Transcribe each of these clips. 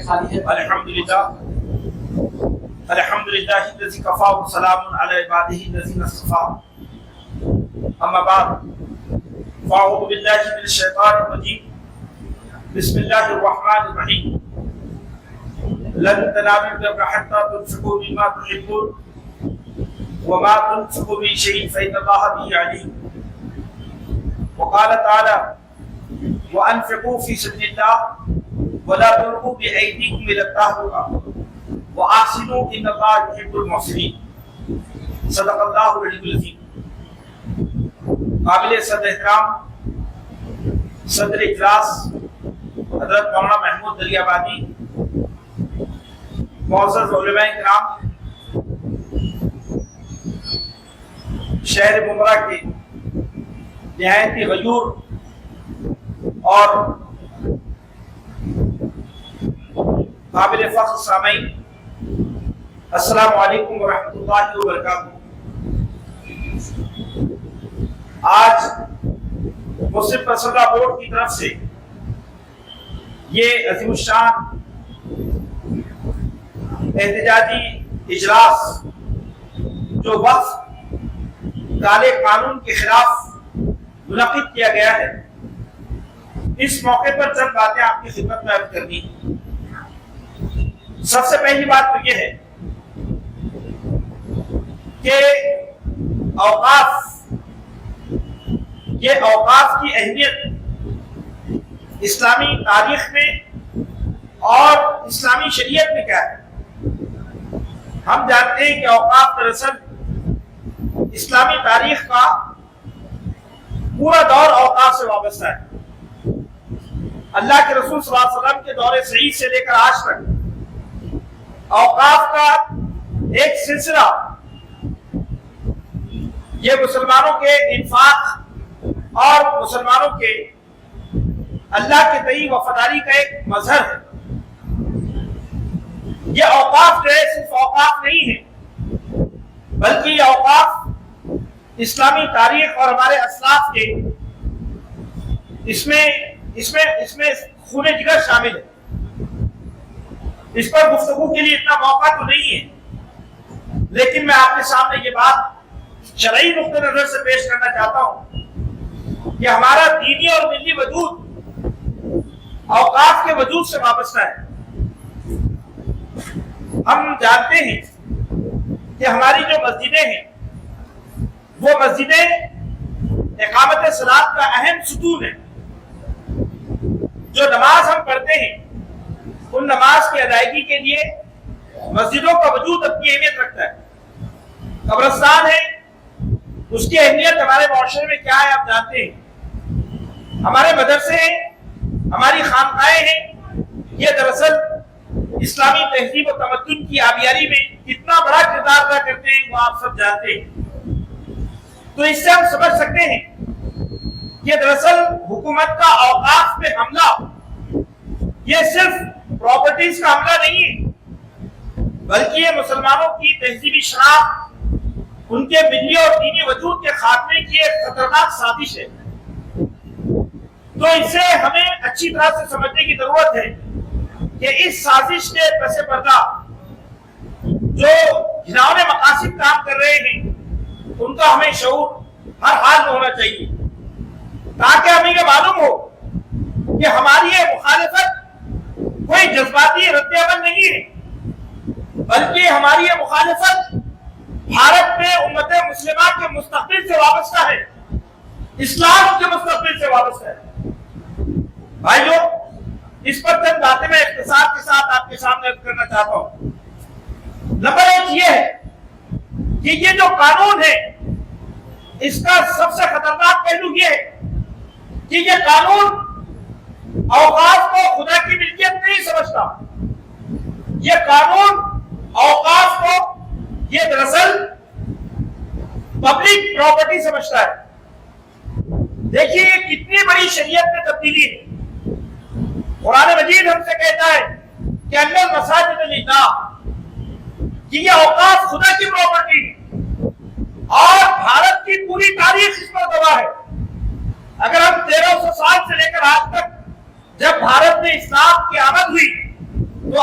خالی ہے. الحمدللہ الذی کفا وسلام علی عبادہ الذین اصطفى. اما بعد فاعوذ باللہ من الشیطان الرجیم. بسم اللہ الرحمن الرحیم. لن تنالوا البر حتى تنفقوا مما تحبون وما تنفقوا من شيء فإن الله به عليم. وقال تعالى وأنفقوا في سبيل الله ولا تلقوا بأيديكم إلى التهلكة وأحسنوا إن الله يحب المحسنين. صدق الله العلي العظيم. قابل صدر احترام صدر اجلاس حضرت مولانا محمود دریابادی، معزز علماء کرام، شہر بمرہ کے نہایت ہی غیور اور قابل فخر سامعین، السلام علیکم ورحمۃ اللہ وبرکاتہ. آج مسلم پسندہ بورڈ کی طرف سے یہ عظیم الشان احتجاجی اجلاس جو وقف کالے قانون کے خلاف منعقد کیا گیا ہے، اس موقع پر چند باتیں آپ کی خدمت میں عرض کرنی ہیں. سب سے پہلی بات تو یہ ہے کہ اوقاف کی اہمیت اسلامی تاریخ میں اور اسلامی شریعت میں کیا ہے. ہم جانتے ہیں کہ اوقاف دراصل اسلامی تاریخ کا پورا دور اوقاف سے وابستہ ہے. اللہ کے رسول صلی اللہ علیہ وسلم کے دور سعید سے لے کر آج تک اوقاف کا ایک سلسلہ یہ مسلمانوں کے انفاق اور مسلمانوں کے اللہ کے تئیں وفاداری کا ایک مظہر ہے. یہ اوقاف جو ہے صرف اوقاف نہیں ہے، بلکہ یہ اوقاف اسلامی تاریخ اور ہمارے اسلاف کے اس میں خون جگر شامل ہے. اس پر گفتگو کے لیے اتنا موقع تو نہیں ہے، لیکن میں آپ کے سامنے یہ بات شرعی نقطہ نظر سے پیش کرنا چاہتا ہوں کہ ہمارا دینی اور ملی وجود اوقاف کے وجود سے وابستہ ہے. ہم جانتے ہیں کہ ہماری جو مسجدیں ہیں وہ مسجدیں اقامت صلاۃ کا اہم ستون ہے. جو نماز ہم پڑھتے ہیں ان نماز کی ادائیگی کے لیے مسجدوں کا وجود اپنی اہمیت رکھتا ہے. قبرستان ہے، اس کی اہمیت ہمارے معاشرے میں کیا ہے آپ جانتے ہیں. ہمارے مدرسے ہیں، ہماری خانقاہیں ہیں، یہ دراصل اسلامی تہذیب و تمدن کی آبیاری میں کتنا بڑا کردار ادا کرتے ہیں وہ آپ سب جانتے ہیں. تو اس سے ہم سمجھ سکتے ہیں کہ دراصل حکومت کا اوقاف پہ حملہ یہ صرف پراپرٹیز کا حملہ نہیں ہے، بلکہ یہ مسلمانوں کی تہذیبی شناخت، ان کے ملی اور دینی وجود کے خاتمے کی ایک خطرناک سازش ہے. تو اسے ہمیں اچھی طرح سے سمجھنے کی ضرورت ہے کہ اس سازش کے پس پردہ جو گھناؤنے مقاصد کام کر رہے ہیں ان کا ہمیں شعور ہر حال میں ہونا چاہیے، تاکہ ہمیں یہ معلوم ہو کہ ہماری یہ مخالفت کوئی جذباتی رد عمل نہیں ہے، بلکہ ہماری یہ مخالفت بھارت میں امت مسلمہ کے مستقبل سے وابستہ ہے، اسلام کے مستقبل سے وابستہ ہے. بھائیو، اس پر چند باتیں میں اختصار کے ساتھ آپ کے سامنے عرض کرنا چاہتا ہوں. نمبر 1 یہ ہے کہ یہ جو قانون ہے اس کا سب سے خطرناک پہلو یہ ہے کہ یہ قانون اوقاف کو خدا کی ملکیت نہیں سمجھتا. یہ قانون اوقاف کو یہ دراصل پبلک پراپرٹی سمجھتا ہے. دیکھیے یہ کتنی بڑی شریعت میں تبدیلی ہے. قرآن مجید ہم سے کہتا ہے کہ اللہ المساجد للہ، کہ یہ اوقاف خدا کی پراپرٹی ہے اور بھارت کی پوری تاریخ اس پر گواہ ہے. اگر ہم 1300 سال سے لے کر آج تک جب بھارت میں اسلام کی آمد ہوئی تو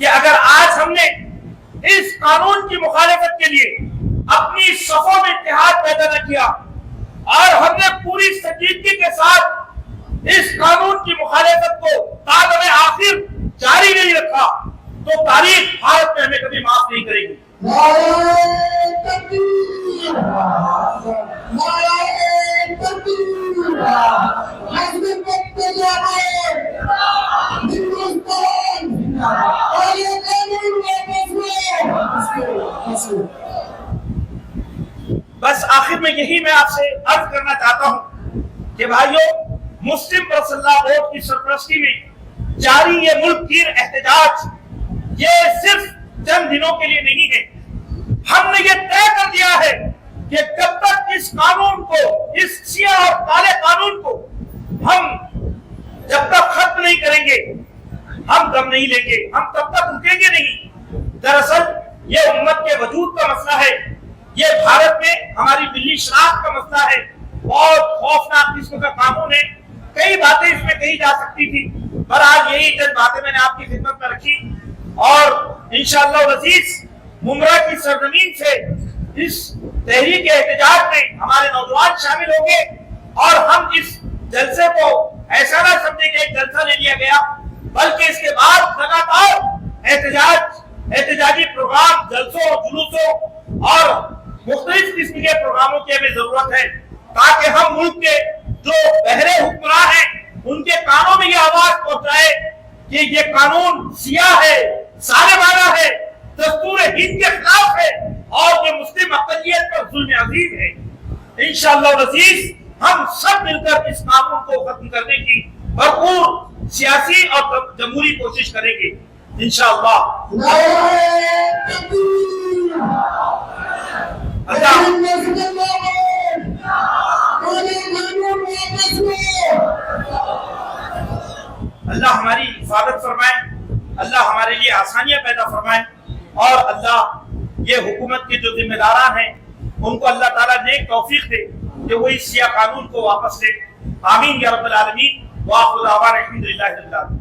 کہ اگر آج ہم نے اس قانون کی مخالفت کے لیے اپنی صفوں میں اتحاد پیدا نہ کیا اور ہم نے پوری سنجیدگی کے ساتھ اس قانون کی مخالفت کو تادم آخر جاری نہیں رکھا تو تاریخ بھارت میں ہمیں کبھی معاف نہیں کرے گی۔ بس آخر میں یہی میں آپ سے عرض کرنا چاہتا ہوں کہ بھائیوں، مسلم پرسنل بورڈ کی سرپرستی میں جاری یہ ملک گیر احتجاج یہ صرف چند دنوں کے لیے نہیں ہے۔ ہم نے یہ طے کر دیا ہے کہ جب تک اس قانون کو، اس سیاہ اور کالے قانون کو ہم جب تک ختم نہیں کریں گے ہم دم نہیں لیں گے، ہم تب تک رکیں گے نہیں۔ دراصل یہ امت کے وجود کا مسئلہ ہے، یہ بھارت میں ہماری ملی شناخت کا مسئلہ ہے، بہت خوفناک قسم کا قانون ہے۔ کئی باتیں اس میں کہی جا سکتی تھی پر آج یہی چند باتیں میں نے آپ کی خدمت میں رکھی اور انشاءاللہ العزیز ممرہ کی سرزمین سے اس تحریک احتجاج میں ہمارے نوجوان شامل ہوں گے اور ہم اس جلسے کو ایسا نہ سمجھے کہ ایک جلسہ لے لیا گیا بلکہ اس کے بعد لگاتار احتجاجی پروگرام، جلسوں، جلوسوں اور مختلف قسم کے پروگراموں کی ہمیں ضرورت ہے تاکہ ہم ملک کے جو بہرے حکمراں ہیں ان کے کانوں میں یہ آواز پہنچائے کہ یہ قانون سیاہ ہے، ظالمانہ ہے، دستور ہند کے خلاف ہے اور یہ مسلم اقلیت پر ظلم عظیم ہے۔ انشاءاللہ العزیز ہم سب مل کر اس قانون کو ختم کرنے کی بھرپور سیاسی اور جمہوری کوشش کریں گے انشاءاللہ۔ اللہ ہماری حفاظت فرمائے، اللہ ہمارے لیے آسانیاں پیدا فرمائے اور اللہ یہ حکومت کے جو ذمہ داران ہیں ان کو اللہ تعالیٰ نیک توفیق دے کہ وہ اس سیاہ قانون کو واپس لے۔ آمین یا رب العالمین۔ وآخر دعوانا الحمدللہ رب العالمین۔